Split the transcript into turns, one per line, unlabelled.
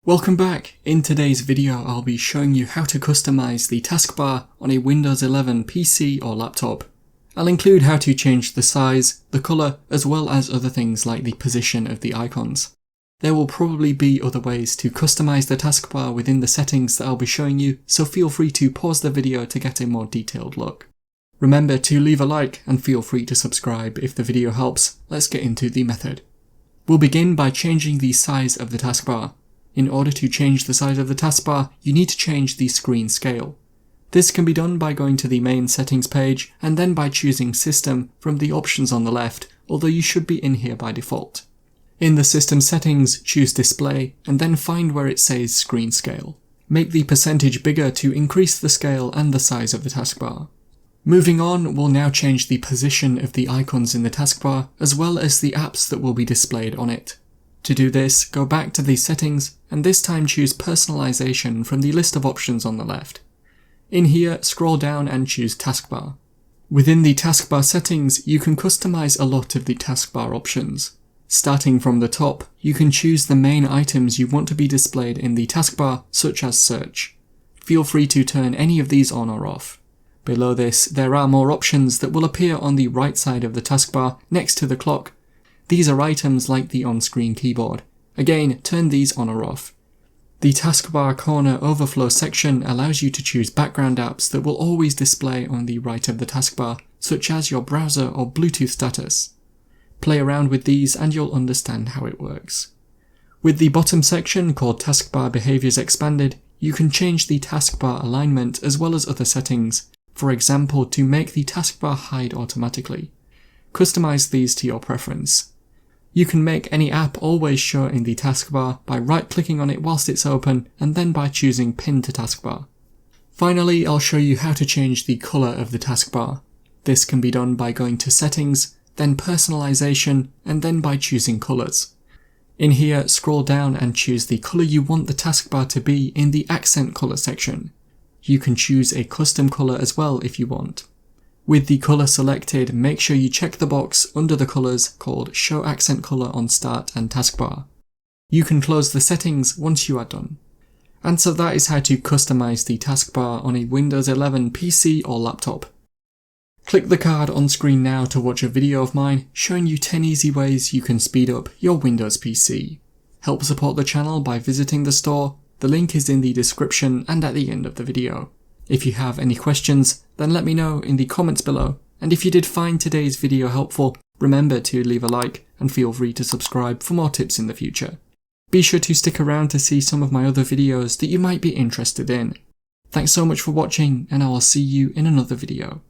Welcome back! In today's video I'll be showing you how to customize the taskbar on a Windows 11 PC or laptop. I'll include how to change the size, the colour, as well as other things like the position of the icons. There will probably be other ways to customize the taskbar within the settings that I'll be showing you, so feel free to pause the video to get a more detailed look. Remember to leave a like and feel free to subscribe if the video helps. Let's get into the method. We'll begin by changing the size of the taskbar. In order to change the size of the taskbar, you need to change the screen scale. This can be done by going to the main settings page and then by choosing System from the options on the left, although you should be in here by default. In the System settings, choose Display and then find where it says Screen Scale. Make the percentage bigger to increase the scale and the size of the taskbar. Moving on, we'll now change the position of the icons in the taskbar as well as the apps that will be displayed on it. To do this, go back to the settings and this time choose personalization from the list of options on the left. In here, scroll down and choose taskbar. Within the taskbar settings, you can customize a lot of the taskbar options. Starting from the top, you can choose the main items you want to be displayed in the taskbar, such as search. Feel free to turn any of these on or off. Below this, there are more options that will appear on the right side of the taskbar next to the clock. These are items like the on-screen keyboard. Again, turn these on or off. The taskbar corner overflow section allows you to choose background apps that will always display on the right of the taskbar, such as your browser or Bluetooth status. Play around with these and you'll understand how it works. With the bottom section called Taskbar Behaviors Expanded, you can change the taskbar alignment as well as other settings, for example to make the taskbar hide automatically. Customize these to your preference. You can make any app always show in the taskbar by right-clicking on it whilst it's open and then by choosing Pin to Taskbar. Finally, I'll show you how to change the colour of the taskbar. This can be done by going to Settings, then Personalization, and then by choosing Colours. In here, scroll down and choose the colour you want the taskbar to be in the Accent Colour section. You can choose a custom colour as well if you want. With the colour selected, make sure you check the box under the colours called Show Accent Colour on Start and Taskbar. You can close the settings once you are done. And so that is how to customize the taskbar on a Windows 11 PC or laptop. Click the card on screen now to watch a video of mine showing you 10 easy ways you can speed up your Windows PC. Help support the channel by visiting the store. The link is in the description and at the end of the video. If you have any questions, then let me know in the comments below, and if you did find today's video helpful, remember to leave a like and feel free to subscribe for more tips in the future. Be sure to stick around to see some of my other videos that you might be interested in. Thanks so much for watching, and I will see you in another video.